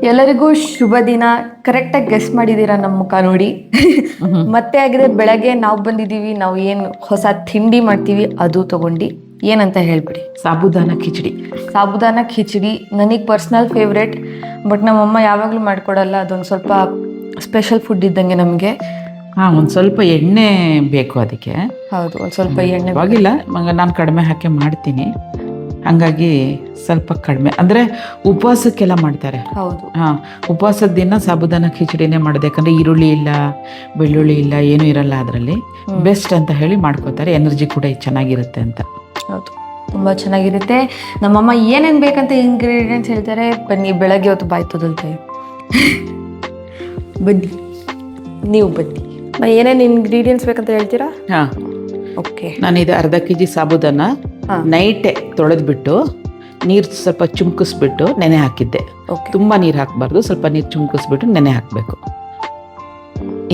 ಎಲ್ಲರಿಗೂ ಶುಭ ದಿನ. ಕರೆಕ್ಟಾಗಿ ಗೆಸ್ ಮಾಡಿದ್ದೀರಾ ನಮ್ಮ ಮುಖ ನೋಡಿ. ಮತ್ತೆ ಆಗಿದೆ ಬೆಳಗ್ಗೆ ನಾವು ಬಂದಿದ್ದೀವಿ, ನಾವು ಏನು ಹೊಸ ತಿಂಡಿ ಮಾಡ್ತೀವಿ ಅದು ತಗೊಂಡು ಏನಂತ ಹೇಳ್ಬಿಡಿ. ಸಾಬುದಾನ ಕಿಚಡಿ. ಸಾಬುದಾನ ಕಿಚಡಿ ನನಗೆ ಪರ್ಸ್ನಲ್ ಫೇವ್ರೇಟ್, ಬಟ್ ನಮ್ಮಮ್ಮ ಯಾವಾಗಲೂ ಮಾಡ್ಕೊಡಲ್ಲ. ಅದೊಂದು ಸ್ವಲ್ಪ ಸ್ಪೆಷಲ್ ಫುಡ್ ಇದ್ದಂಗೆ ನಮಗೆ. ಹಾಂ, ಒಂದು ಸ್ವಲ್ಪ ಎಣ್ಣೆ ಬೇಕು ಅದಕ್ಕೆ. ಹೌದು, ಒಂದು ಸ್ವಲ್ಪ ಎಣ್ಣೆ. ಆಗಿಲ್ಲ, ನಾನು ಕಡಿಮೆ ಹಾಕಿ ಮಾಡ್ತೀನಿ, ಹಂಗಾಗಿ ಸ್ವಲ್ಪ ಕಡಿಮೆ. ಅಂದರೆ ಉಪವಾಸಕ್ಕೆಲ್ಲ ಮಾಡ್ತಾರೆ. ಹೌದು. ಹಾಂ, ಉಪವಾಸದ ದಿನ ಸಾಬುದಾನ ಕಿಚಡಿನೇ ಮಾಡೋದು. ಯಾಕಂದರೆ ಈರುಳ್ಳಿ ಇಲ್ಲ, ಬೆಳ್ಳುಳ್ಳಿ ಇಲ್ಲ, ಏನೂ ಇರಲ್ಲ ಅದರಲ್ಲಿ. ಬೆಸ್ಟ್ ಅಂತ ಹೇಳಿ ಮಾಡ್ಕೋತಾರೆ. ಎನರ್ಜಿ ಕೂಡ ಚೆನ್ನಾಗಿರುತ್ತೆ ಅಂತ. ಹೌದು, ತುಂಬ ಚೆನ್ನಾಗಿರುತ್ತೆ. ನಮ್ಮಮ್ಮ ಏನೇನು ಬೇಕಂತ ಇಂಗ್ರೀಡಿಯೆಂಟ್ಸ್ ಹೇಳ್ತಾರೆ. ಬನ್ನಿ, ಬೆಳಗ್ಗೆ ಹೊತ್ತು ಬಾಯಿ ತೊದಲ್ತೇವೆ. ಬನ್ನಿ, ನೀವು ಬನ್ನಿ. ಏನೇನು ಇಂಗ್ರೀಡಿಯೆಂಟ್ಸ್ ಬೇಕಂತ ಹೇಳ್ತೀರಾ? ಹಾಂ, ಓಕೆ. ನಾನಿದು ಅರ್ಧ ಕೆಜಿ ಸಾಬುದಾನ ನೈಟೇ ತೊಳೆದ್ಬಿಟ್ಟು ನೀರು ಸ್ವಲ್ಪ ಚುಮ್ಕಿಸ್ಬಿಟ್ಟು ನೆನೆ ಹಾಕಿದ್ದೆ. ತುಂಬ ನೀರು ಹಾಕಬಾರ್ದು, ಸ್ವಲ್ಪ ನೀರು ಚುಮ್ಕಿಸ್ಬಿಟ್ಟು ನೆನೆ ಹಾಕಬೇಕು.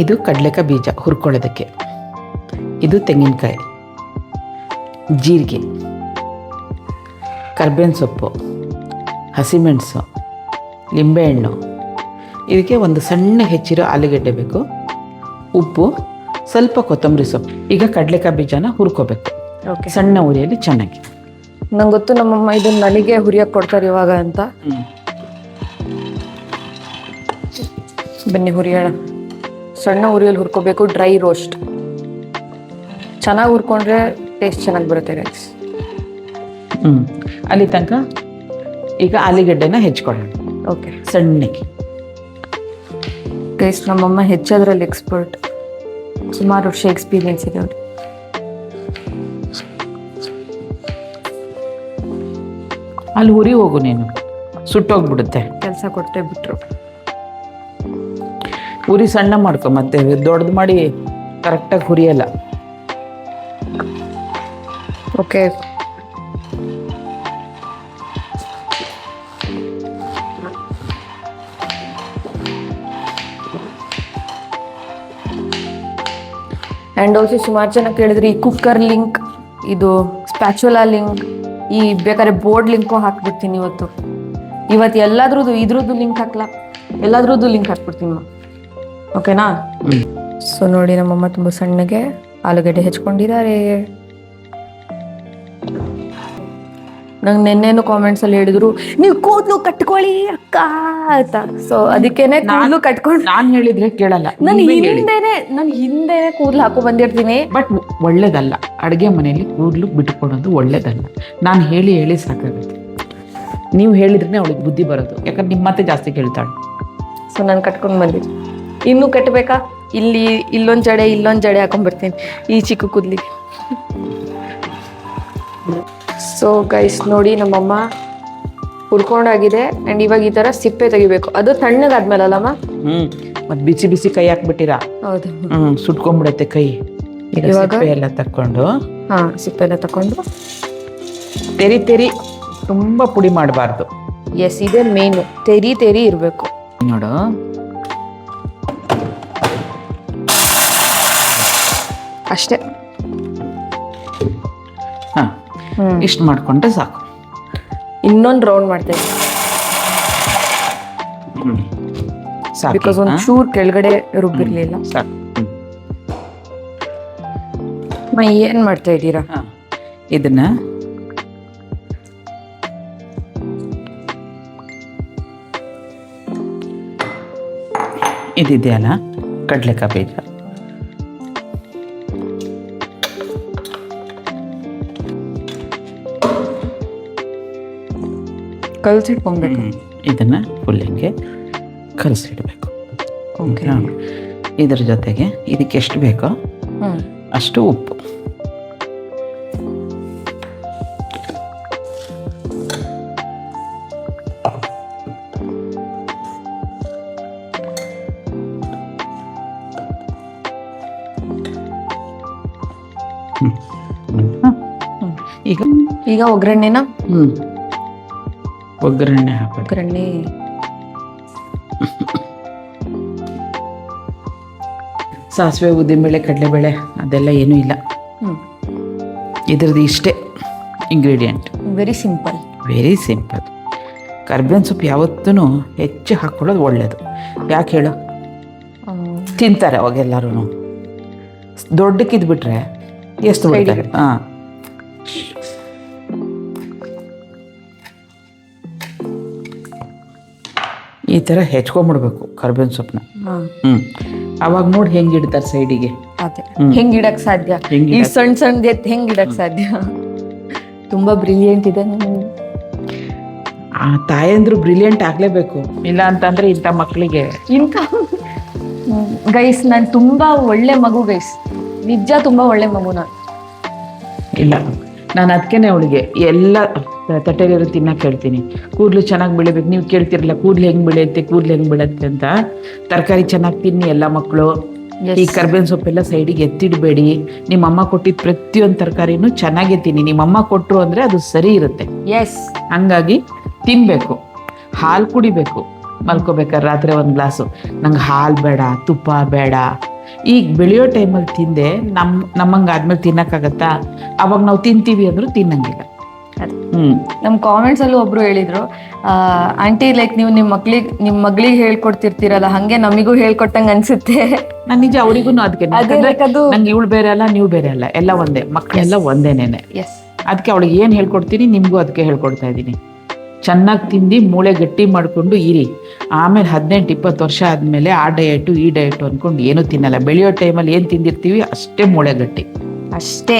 ಇದು ಕಡಲೆಕಾಯಿ ಬೀಜ ಹುರ್ಕೊಳ್ಳೋದಕ್ಕೆ. ಇದು ತೆಂಗಿನಕಾಯಿ, ಜೀರಿಗೆ, ಕರ್ಬೇವಿನ ಸೊಪ್ಪು, ಹಸಿಮೆಣಸು, ಲಿಂಬೆಹಣ್ಣು. ಇದಕ್ಕೆ ಒಂದು ಸಣ್ಣ ಹೆಚ್ಚಿರೋ ಆಲೂಗೆಡ್ಡೆ ಬೇಕು, ಉಪ್ಪು, ಸ್ವಲ್ಪ ಕೊತ್ತಂಬರಿ ಸೊಪ್ಪು. ಈಗ ಕಡಲೆಕಾಯಿ ಬೀಜನ ಹುರ್ಕೋಬೇಕು ಸಣ್ಣ ಉರಿಯಲ್ಲಿ ಚೆನ್ನಾಗಿ. ನಂಗೆ ಗೊತ್ತು ನಮ್ಮಮ್ಮ ಇದನ್ನ ನನಗೆ ಹುರಿಯಕ್ಕೆ ಕೊಡ್ತಾರೆ ಇವಾಗ ಅಂತ. ಬನ್ನಿ ಹುರಿಯೋಣ. ಸಣ್ಣ ಉರಿಯಲ್ಲಿ ಹುರ್ಕೋಬೇಕು, ಡ್ರೈ ರೋಸ್ಟ್. ಚೆನ್ನಾಗಿ ಹುರ್ಕೊಂಡ್ರೆ ಟೇಸ್ಟ್ ಚೆನ್ನಾಗಿ ಬರುತ್ತೆ ಗೈಸ್. ಅಲ್ಲಿ ತನಕ ಈಗ ಆಲೂಗೆಡ್ಡೆನ ಹೆಚ್ಕೊಳ್ಳೋಣ. ಓಕೆ, ಸಣ್ಣಗೆ. ಗೈಸ್, ನಮ್ಮಮ್ಮ ಹೆಚ್ಚೋದ್ರಲ್ಲಿ ಎಕ್ಸ್ಪರ್ಟ್. ಸುಮಾರು ವರ್ಷ ಎಕ್ಸ್ಪೀರಿಯನ್ಸ್ ಇದೆ ಅವ್ರಿಗೆ. ಅಲ್ಲಿ ಹುರಿ ಹೋಗು, ನೀನು ಸುಟ್ಟೋಗ್ಬಿಡುತ್ತೆ. ಕೆಲಸ ಕೊಟ್ಟೆ ಬಿಟ್ರು. ಉರಿ ಸಣ್ಣ ಮಾಡ್ಕೊ, ಮತ್ತೆ ದೊಡ್ಡದು ಮಾಡಿ ಕರೆಕ್ಟಾಗಿ ಹುರಿಯಲ್ಲ. ಓಕೆ, ಆ್ಯಂಡ್ ಆಲ್ಸೋ ಸುಮಾರು ಜನ ಕೇಳಿದ್ರಿ ಈ ಕುಕ್ಕರ್ ಲಿಂಕ್, ಇದು ಸ್ಪ್ಯಾಚುಲಾ ಲಿಂಕ್, ಈ ಬೇಕಾದ್ರೆ ಬೋರ್ಡ್ ಲಿಂಕು ಹಾಕ್ಬಿಡ್ತೀನಿ ಇವತ್ತು ಎಲ್ಲದ್ರದ್ದು ಇದ್ರದ್ದು ಲಿಂಕ್ ಹಾಕ್ಲಾ, ಎಲ್ಲದ್ರದ್ದು ಲಿಂಕ್ ಹಾಕ್ಬಿಡ್ತೀನಿ. ಓಕೆನಾ? ಸೊ ನೋಡಿ, ನಮ್ಮಮ್ಮ ತುಂಬ ಸಣ್ಣಗೆ ಆಲೂಗಡ್ಡೆ ಹೆಚ್ಕೊಂಡಿದ್ದಾರೆ. ನಂಗೆ ನೆನ್ನೆನು ಕಾಮೆಂಟ್ಸಲ್ಲಿ ಹೇಳಿದ್ರು, ನೀವು ಕೂದಲು ಕಟ್ಕೊಳ್ಳಿ ಅಕ್ಕ ಅಂತ. ಸೊ ಅದಕ್ಕೇನೆ ಕೂದಲು ಕಟ್ಕೊಂಡು ನಾನು ಹೇಳಿದ್ರೆ ಕೇಳಲ್ಲ. ನಾನು ಹಿಂದೆನೆ ಕೂದಲು ಹಾಕೋ ಬಂದಿರ್ತೀನಿ. ಬಟ್ ಒಳ್ಳೇದಲ್ಲ, ಅಡುಗೆ ಮನೆಯಲ್ಲಿ ಕೂದಲು ಬಿಟ್ಕೊಡೋದು ಒಳ್ಳೇದಲ್ಲ. ನಾನು ಹೇಳಿ ಹೇಳಿ ಸಾಕಾಗುತ್ತೆ. ನೀವು ಹೇಳಿದ್ರೆ ಅವಳಿಗೆ ಬುದ್ಧಿ ಬರೋದು, ಯಾಕಂದ್ರೆ ನಿಮ್ಮ ಮತ್ತೆ ಜಾಸ್ತಿ ಕೇಳ್ತಾಳೆ. ಸೊ ನಾನು ಕಟ್ಕೊಂಡು ಬಂದಿದ್ದೆ. ಇನ್ನೂ ಕಟ್ಟಬೇಕಾ? ಇಲ್ಲೊಂದು ಜಡೆ ಹಾಕೊಂಡ್ಬರ್ತೀನಿ ಈ ಚಿಕ್ಕ ಕೂದಲಿಗೆ. ಸೊ ಗೈಸ್ ನೋಡಿ, ನಮ್ಮಮ್ಮ ಹುರ್ಕೊಂಡಾಗಿದೆ. ಆ್ಯಂಡ್ ಇವಾಗ ಈ ಥರ ಸಿಪ್ಪೆ ತೆಗಿಬೇಕು. ಅದು ತಣ್ಣಗಾದ್ಮೇಲೆ ಅಲ್ಲಮ್ಮ? ಮತ್ತೆ ಬಿಸಿ ಬಿಸಿ ಕೈ ಹಾಕ್ಬಿಟ್ಟಿರಾ? ಹೌದು. ಸುಟ್ಕೊಂಡ್ಬಿಡತ್ತೆ ಕೈ. ಈಗ ಸಿಪ್ಪೆ ಎಲ್ಲ ತಕ್ಕೊಂಡು, ಸಿಪ್ಪೆ ಎಲ್ಲ ತಕೊಂಡು ತೆರಿ ತುಂಬ ಪುಡಿ ಮಾಡಬಾರ್ದು. ಎಸ್, ಇದೇ ಮೇನು. ತೆರಿ ಇರಬೇಕು ನೋಡು. ಅಷ್ಟೇ. ಇಷ್ಟು ಮಾಡ್ಕೊಂಡ್ರೆ ಸಾಕು. ಇನ್ನೊಂದು ರೌಂಡ್ ಮಾಡ್ತೇವೆ ಬಿಕಾಸ್ ಒಂದು ಚೂರು ಕೆಳಗಡೆ ರುಬ್ಬಿರ್ಲಿಲ್ಲ. ಸಾಕು. ಏನ್ ಮಾಡ್ತಾ ಇದ್ದೀರಾ? ಇದನ್ನ ಇದಿದೆಯಲ್ಲ ಕಡಲೆಕಾಯಿ ಬೀಜ, ಕಲ್ಸಿಟ್ಕೊಬೇಕು. ಇದನ್ನ ಫುಲ್ ಹಿಂಗೆ ಕಲಸಿಡ್ಬೇಕು. ಇದ್ರ ಜೊತೆಗೆ ಇದಕ್ಕೆ ಎಷ್ಟು ಬೇಕೋ ಅಷ್ಟು ಉಪ್ಪು, ಈಗ ಒಗ್ಗರಣೆನ ಒಗ್ಗರಣೆ ಹಾಕಿ. ಒಗ್ಗರಣೆ ಸಾಸಿವೆ, ಉದ್ದಿನಬೇಳೆ, ಕಡಲೆಬೇಳೆ ಅದೆಲ್ಲ ಏನೂ ಇಲ್ಲ. ಇದ್ರದ್ದು ಇಷ್ಟೇ ingredient. Very simple. Very simple. ಕರ್ಬೇವಿನ ಸೊಪ್ಪು ಯಾವತ್ತೂ ಹೆಚ್ಚು ಹಾಕ್ಕೊಳ್ಳೋದು ಒಳ್ಳೇದು. ಯಾಕೆ ಹೇಳು? ತಿಂತಾರೆ ಅವಾಗೆಲ್ಲರೂ. ದೊಡ್ಡಕ್ಕಿದ್ಬಿಟ್ರೆ ಎಷ್ಟು ಬಿಡ್ತಾರೆ. ಹಾಂ, ಈ ಥರ ಹೆಚ್ಕೊಂಡ್ಬಿಡ್ಬೇಕು ಕರ್ಬೇವಿನ ಸೊಪ್ಪನ್ನ. ಅವಾಗ ನೋಡಿ ಹೆಂಗೆ ಇಡ್ತಾರೆ ಸೈಡಿಗೆ. ಹೆಂಗ್ ಇಡಕ್ ಸಾಧ್ಯ? ಈ ಸಣ್ಣ ಸಣ್ಣ ಹೆಂಗ್ ಇಡಕ್ ಸಾಧ್ಯ? ತುಂಬಾ ಬ್ರಿಲಿಯಂಟ್ ಇದೆ. ಆ ತಾಯಂದ್ರು ಬ್ರಿಲಿಯಂಟ್ ಆಗ್ಲೇಬೇಕು, ಇಲ್ಲ ಅಂತಂದ್ರೆ ಇಂಥ ಮಕ್ಕಳಿಗೆ ಗೈಸ್ ನಾನು ತುಂಬಾ ಒಳ್ಳೆ ಮಗು ಗೈಸ್, ನಿಜ ತುಂಬಾ ಒಳ್ಳೆ ಮಗು ನಾನು. ಇಲ್ಲ, ನಾನು ಅದಕ್ಕೇನೆ ಅವಳಿಗೆ ಎಲ್ಲ ತಟ್ಟೆಲಿರೋ ತಿನ್ನಕ್ಕೆ ಹೇಳ್ತೀನಿ. ಕೂದಲು ಚೆನ್ನಾಗಿ ಬೆಳಿಬೇಕು. ನೀವು ಕೇಳ್ತಿರಲ್ಲ ಕೂದಲು ಹೆಂಗೆ ಬೆಳೆಯುತ್ತೆ, ಕೂದಲು ಹೆಂಗೆ ಬೆಳೆಯುತ್ತೆ ಅಂತ. ತರಕಾರಿ ಚೆನ್ನಾಗಿ ತಿನ್ನಿ ಎಲ್ಲ ಮಕ್ಕಳು. ಈ ಕರ್ಬೇವಿನ ಸೊಪ್ಪೆಲ್ಲ ಸೈಡಿಗೆ ಎತ್ತಿಡಬೇಡಿ. ನಿಮ್ಮಮ್ಮ ಕೊಟ್ಟಿದ್ದ ಪ್ರತಿಯೊಂದು ತರಕಾರಿನೂ ಚೆನ್ನಾಗೇ ತಿನ್ನಿ. ನಿಮ್ಮಮ್ಮ ಕೊಟ್ಟರು ಅಂದರೆ ಅದು ಸರಿ ಇರುತ್ತೆ. ಎಸ್, ಹಂಗಾಗಿ ತಿನ್ನಬೇಕು. ಹಾಲು ಕುಡಿಬೇಕು ಮಲ್ಕೋಬೇಕಾದ್ರೆ ರಾತ್ರಿ 1 ಗ್ಲಾಸು. ನಂಗೆ ಹಾಲು ಬೇಡ, ತುಪ್ಪ ಬೇಡ. ಈಗ ಬೆಳೆಯೋ ಟೈಮಲ್ಲಿ ತಿಂದೆ ನಮ್ಮಂಗೆ ಆದ್ಮೇಲೆ ತಿನ್ನಕ್ಕಾಗತ್ತಾ? ಅವಾಗ ನಾವು ತಿಂತೀವಿ ಅಂದರೂ ತಿನ್ನಂಗಿಲ್ಲ. ನಮ್ಮ ಕಾಮೆಂಟ್ಸ್ ಅಲ್ಲೂ ಒಬ್ರು ಹೇಳಿದ್ರು, ಆಂಟಿ ಲೈಕ್ ನೀವು ನಿಮ್ಮ ಮಗಳಿಗೆ ಹೇಳ್ಕೊಡ್ತಿರ್ತೀರಲ್ಲ, ಹಂಗೆ ನಮಿಗೂ ಹೇಳ್ಕೊಟ್ಟಂಗೆ ಅನ್ಸುತ್ತೆ. ನಾನು ನಿಜ ಅವಳಿಗೂ ಅದಕ್ಕೆ ನಂಗೆ ಇವಳು ಬೇರೆ ಅಲ್ಲ, ನೀವು ಬೇರೆ ಅಲ್ಲ, ಎಲ್ಲ ಒಂದೇ, ಮಕ್ಕಳೆಲ್ಲ ಒಂದೇನೇನೆ. ಅದಕ್ಕೆ ಅವಳಿಗೆ ಏನು ಹೇಳ್ಕೊಡ್ತೀನಿ ನಿಮಗೂ ಅದಕ್ಕೆ ಹೇಳ್ಕೊಡ್ತಾ ಇದ್ದೀನಿ. ಚೆನ್ನಾಗಿ ತಿಂದು ಮೂಳೆ ಗಟ್ಟಿ ಮಾಡಿಕೊಂಡು ಇರಿ. ಆಮೇಲೆ 18-20 ವರ್ಷ ಆದಮೇಲೆ ಆ ಡಯಟು ಈ ಡಯಟು ಅಂದ್ಕೊಂಡು ಏನೂ ತಿನ್ನಲ್ಲ. ಬೆಳೆಯೋ ಟೈಮಲ್ಲಿ ಏನು ತಿಂದಿರ್ತೀವಿ ಅಷ್ಟೇ ಮೂಳೆ ಗಟ್ಟಿ ಅಷ್ಟೇ.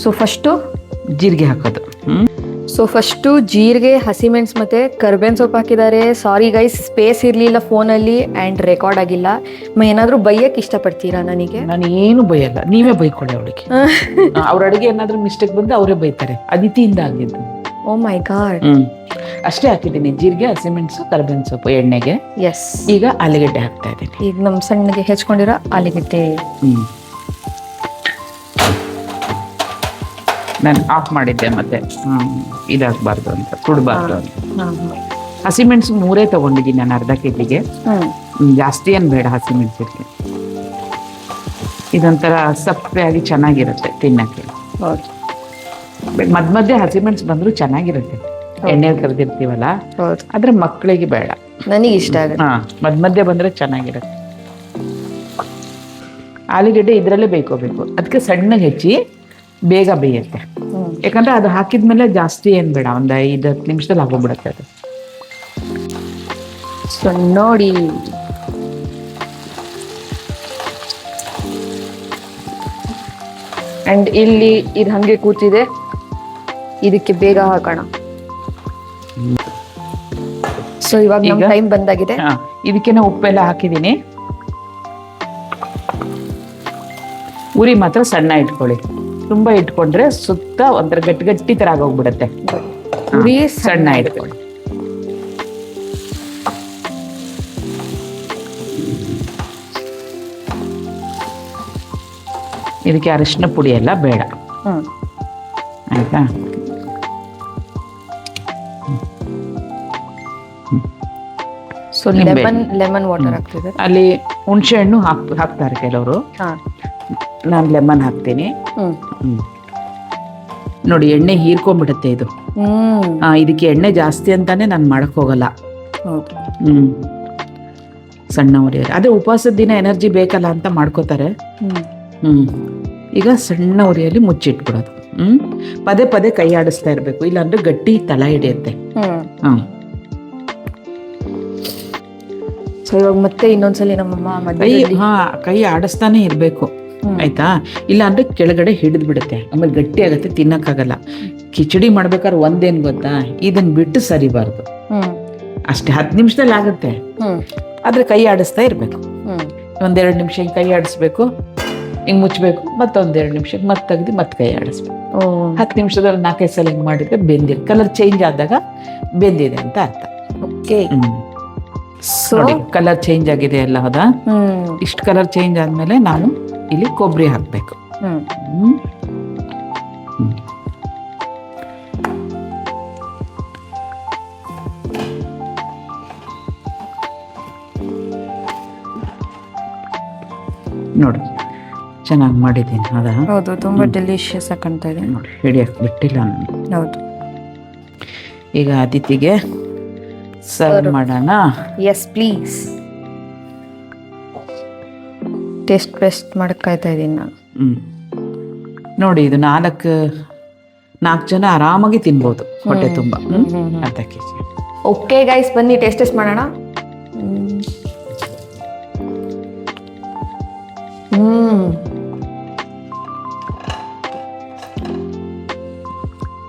ಸೊ ಫಸ್ಟು ಜೀರಿಗೆ ಹಾಕೋದು. ಸೊ ಫಸ್ಟು ಜೀರಿಗೆ, ಹಸಿಮೆಣಸು ಮತ್ತು ಕರ್ಬೇವಿನ ಸೊಪ್ಪು ಹಾಕಿದ್ದಾರೆ. ಸಾರಿ ಗೈಸ್, ಸ್ಪೇಸ್ ಇರಲಿಲ್ಲ ಫೋನಲ್ಲಿ ಆ್ಯಂಡ್ ರೆಕಾರ್ಡ್ ಆಗಿಲ್ಲ. ಏನಾದರೂ ಬೈಯಕ್ಕೆ ಇಷ್ಟಪಡ್ತೀರಾ ನನಗೆ? ನಾನು ಏನು ಬೈಯಲ್ಲ, ನೀವೇ ಬೈಕೊಳ್ಳಿ ಅವಳಿಗೆ. ಅವ್ರ ಅಡುಗೆ ಏನಾದರೂ ಮಿಸ್ಟೇಕ್ ಬಂದರೆ ಅವರೇ ಬೈತಾರೆ. ಅದಿತಿಯಿಂದ ಆಗಿದ್ದು. ಓ ಮೈ ಗಾಡ್. ಅಷ್ಟೇ ಹಾಕಿದ್ದೀನಿ, ಜೀರಿಗೆ, ಹಸಿಮೆಣಸು, ಕರ್ಬೇವಿನ ಸೊಪ್ಪು, ಎಣ್ಣೆಗೆ. ಎಸ್. ಈಗ ಆಲೂಗಡ್ಡೆ ಹಾಕ್ತಾ ಇದ್ದೀನಿ. ಈಗ ನಮ್ಮ ಸಣ್ಣಗೆ ಹೆಚ್ಕೊಂಡಿರೋ ಆಲೂಗಡ್ಡೆ. ನಾನು ಆಫ್ ಮಾಡಿದ್ದೆ ಮತ್ತೆ ಇದಾಗಬಾರ್ದು ಅಂತ, ಸುಡಬಾರ್ದು ಅಂತ. ಹಸಿಮೆಣಸು 3 ತಗೊಂಡಿದ್ದೀನಿ ನಾನು, ಅರ್ಧ ಕೆಜಿಗೆ. ಜಾಸ್ತಿ ಏನು ಬೇಡ ಹಸಿಮೆಣಸಿಗೆ. ಇದೊಂಥರ ಸಪ್ಪೆಯಾಗಿ ಚೆನ್ನಾಗಿರುತ್ತೆ ತಿನ್ನಕ್ಕೆ. ಮಧ್ಯೆ ಹಸಿಮೆಣಸು ಬಂದರೂ ಚೆನ್ನಾಗಿರುತ್ತೆ, ಎಣ್ಣೆ ಕರೆದಿರ್ತೀವಲ್ಲ. ಆದ್ರೆ ಮಕ್ಕಳಿಗೆ ಬೇಡ, ನನಗೆ ಇಷ್ಟ ಆಗುತ್ತೆ. ಮಧ್ಯೆ ಬಂದರೆ ಚೆನ್ನಾಗಿರುತ್ತೆ. ಆಲೂಗಡ್ಡೆ ಇದರಲ್ಲೇ ಬೇಯ್ಕೋಬೇಕು. ಅದಕ್ಕೆ ಸಣ್ಣಗೆ ಹೆಚ್ಚಿ ಬೇಗ ಬೇಯುತ್ತೆ. ಯಾಕಂದ್ರೆ ಅದು ಹಾಕಿದ್ಮೇಲೆ ಜಾಸ್ತಿ ಏನು ಬೇಡ, ಒಂದು 5-10 ನಿಮಿಷದಲ್ಲಿ ಆಗೋಗ್ಬಿಡುತ್ತೆ ಅದು. ಸೊ ನೋಡಿ, ಅಂಡ್ ಇಲ್ಲಿ ಇದು ಹಂಗೆ ಕೂತಿದೆ, ಇದಕ್ಕೆ ಬೇಗ ಹಾಕೋಣ. ಸೊ ಇವಾಗ ನಮ್ಮ ಟೈಮ್ ಬಂದಾಗಿದೆ. ಇದಕ್ಕೇನೆ ಉಪ್ಪೆಲ್ಲ ಹಾಕಿದ್ದೀನಿ. ಉರಿ ಮಾತ್ರ ಸಣ್ಣ ಇಟ್ಕೊಳ್ಳಿ, ತುಂಬಾ ಇಟ್ಕೊಂಡ್ರೆ ಸುತ್ತ ಒಂಥರ ಗಟ್ಟಿ ತರ ಆಗೋಗ್ಬಿಡತ್ತೆ. ಉರಿ ಸಣ್ಣ ಇಟ್ಕೊಳ್ಳಿ. ಇದಕ್ಕೆ ಅರಿಶಿನ ಪುಡಿ ಎಲ್ಲ ಬೇಡ, ಆಯ್ತಾ? ಸೊ ಲೆಮನ್ ವಾಟರ್ ಹಾಕ್ತಿದ್ದಾರೆ. ಅಲ್ಲಿ ಹುಣಸೆ ಹಣ್ಣು ಹಾಕ್ತಾರೆ ಕೆಲವರು. ನಾನು ಲೆಮನ್ ಹಾಕ್ತೀನಿ. ನೋಡಿ, ಎಣ್ಣೆ ಹೀರ್ಕೊಂಡ್ಬಿಡುತ್ತೆ ಇದು. ಇದಕ್ಕೆ ಎಣ್ಣೆ ಜಾಸ್ತಿ ಅಂತಾನೆ ನಾನು ಮಾಡಕ್ ಹೋಗಲ್ಲ. ಸಣ್ಣ ಉರಿಯಲ್ಲಿ ಅದೇ ಉಪವಾಸದ ದಿನ ಎನರ್ಜಿ ಬೇಕಲ್ಲ ಅಂತ ಮಾಡ್ಕೋತಾರೆ. ಈಗ ಸಣ್ಣ ಉರಿಯಲ್ಲಿ ಮುಚ್ಚಿಟ್ಬಿಡೋದು. ಪದೇ ಪದೇ ಕೈ ಆಡಿಸ್ತಾ ಇರ್ಬೇಕು, ಇಲ್ಲಾಂದ್ರೆ ಗಟ್ಟಿ ತಳ ಹಿಡಿಯುತ್ತೆ. ಸೊ ಇವಾಗ ಮತ್ತೆ ಇನ್ನೊಂದ್ಸಲಿ ನಮ್ಮಮ್ಮ ಕೈ ಆಡಿಸ್ತಾನೆ ಇರ್ಬೇಕು, ಆಯ್ತಾ? ಇಲ್ಲ ಅಂದ್ರೆ ಕೆಳಗಡೆ ಹಿಡಿದು ಬಿಡುತ್ತೆ, ಆಮೇಲೆ ಗಟ್ಟಿ ಆಗತ್ತೆ, ತಿನ್ನಕ್ಕಾಗಲ್ಲ. ಕಿಚಡಿ ಮಾಡ್ಬೇಕಾದ್ರೆ ಒಂದೇನ್ ಗೊತ್ತಾ, ಇದನ್ನ ಬಿಟ್ಟು ಸರಿಬಾರ್ದು. ಅಷ್ಟೇ 10 ನಿಮಿಷದಲ್ಲಿ ಆಗುತ್ತೆ, ಆದ್ರೆ ಕೈ ಆಡಿಸ್ತಾ ಇರ್ಬೇಕು. 1-2 ನಿಮಿಷ ಹಿಂಗೆ ಕೈ ಆಡಿಸ್ಬೇಕು, ಹಿಂಗೆ ಮುಚ್ಚಬೇಕು, ಮತ್ತೊಂದೆರಡು ನಿಮಿಷಕ್ಕೆ ಮತ್ತೆ ತೆಗ್ದು ಮತ್ತೆ ಕೈ ಆಡಿಸ್ಬೇಕು. 10 ನಿಮಿಷದಲ್ಲಿ 4-5 ಸಲ ಹಿಂಗೆ ಮಾಡಿದ್ರೆ ಬೆಂದಿದೆ. ಕಲರ್ ಚೇಂಜ್ ಆದಾಗ ಬೆಂದಿದೆ ಅಂತ ಅರ್ಥ. ಓಕೆ, ನೋಡಿ ಕಲರ್ ಚೇಂಜ್ ಆಗಿದೆ ಎಲ್ಲ, ಹೌದಾ? ಇಷ್ಟು ಕಲರ್ ಚೇಂಜ್ ಆದ್ಮೇಲೆ ನಾನು ಇಲ್ಲಿ ಕೊಬ್ಬರಿ ಹಾಕ್ಬೇಕು. ನೋಡಿ ಚೆನ್ನಾಗಿ ಮಾಡಿದ್ದೀನಿ, ಹೌದಾ? ಹೌದು, ತುಂಬಾ ಡೆಲಿಷಿಯಸ್ ಆಗಿ ಕಾಣ್ತಾ ಇದೆ. ನೋಡಿ, ಹಿಡಿಯಕ್ಕೆ ಬಿಟ್ಟಿಲ್ಲ ನಾನು. ಹೌದು, ಈಗ ಅತಿಥಿಗೆ ಸರ್ವ್ ಮಾಡೋಣ. Yes please. ಟೇಸ್ಟ್ ಮಾಡಕ್ ಕಾಯ್ತಾ ಇದ್ದೀನಿ ನಾನು. ನೋಡಿ, ಇದು 4 ಜನ ಆರಾಮಾಗಿ ತಿನ್ಬೋದು ಹೊಟ್ಟೆ ತುಂಬ. ಅರ್ಧ ಕೆಜಿ. ಓಕೆ ಗೈಸ್, ಬನ್ನಿ ಟೇಸ್ಟ್ ಮಾಡೋಣ.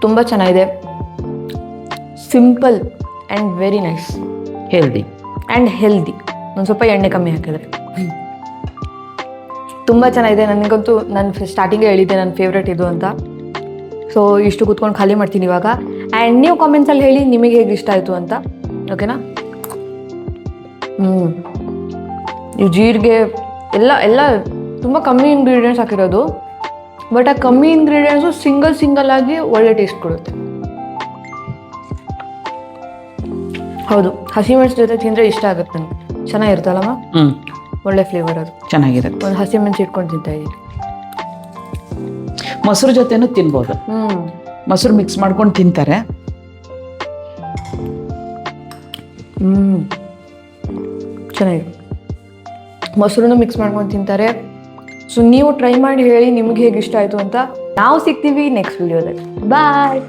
ತುಂಬ ಚೆನ್ನಾಗಿದೆ. Simple and very nice. Healthy and healthy. ಒಂದು ಸ್ವಲ್ಪ ಎಣ್ಣೆ ಕಮ್ಮಿ ಹಾಕಿದ್ರೆ ತುಂಬ ಚೆನ್ನಾಗಿದೆ. ನನಗಂತೂ ನಾನು ಸ್ಟಾರ್ಟಿಂಗೇ ಹೇಳಿದ್ದೆ ನನ್ನ ಫೇವ್ರೇಟ್ ಇದು ಅಂತ. ಸೊ ಇಷ್ಟು ಕೂತ್ಕೊಂಡು ಖಾಲಿ ಮಾಡ್ತೀನಿ ಇವಾಗ. ಆ್ಯಂಡ್ ನೀವು ಕಾಮೆಂಟ್ಸಲ್ಲಿ ಹೇಳಿ ನಿಮಗೆ ಹೇಗೆ ಇಷ್ಟ ಆಯಿತು ಅಂತ. ಓಕೆನಾ? ಈ ಜೀರಿಗೆ ಎಲ್ಲ ತುಂಬ ಕಮ್ಮಿ ಇಂಗ್ರೀಡಿಯೆಂಟ್ಸ್ ಹಾಕಿರೋದು. ಬಟ್ ಆ ಕಮ್ಮಿ ಇಂಗ್ರೀಡಿಯೆಂಟ್ಸು ಸಿಂಗಲ್ ಆಗಿ ಒಳ್ಳೆ ಟೇಸ್ಟ್ ಕೊಡುತ್ತೆ. ಹೌದು, ಹಸಿಮೆಣಸು ಜೊತೆ ತಿಂದರೆ ಇಷ್ಟ ಆಗುತ್ತೆ ನನಗೆ. ಚೆನ್ನಾಗಿರುತ್ತಲ್ಲಮ್ಮ? ಒಳ್ಳೆ ಫ್ಲೇವರ್ ಅದು. ಚೆನ್ನಾಗಿರುತ್ತೆ. ಒಂದು ಹಸಿಮೆಣಸು ಇಟ್ಕೊಂಡು ತಿಂತಾ ಇದ್ದೀನಿ. ಮೊಸರು ಜೊತೆನೂ ತಿನ್ಬೋದು. ಮೊಸರು ಮಿಕ್ಸ್ ಮಾಡ್ಕೊಂಡು ತಿಂತಾರೆ. ಚೆನ್ನಾಗಿದೆ. ಮೊಸರನ್ನು ಮಿಕ್ಸ್ ಮಾಡ್ಕೊಂಡು ತಿಂತಾರೆ. ಸೊ ನೀವು ಟ್ರೈ ಮಾಡಿ ಹೇಳಿ ನಿಮ್ಗೆ ಹೇಗೆ ಇಷ್ಟ ಆಯಿತು ಅಂತ. ನಾವು ಸಿಗ್ತೀವಿ ನೆಕ್ಸ್ಟ್ ವಿಡಿಯೋದಲ್ಲಿ. ಬಾಯ್.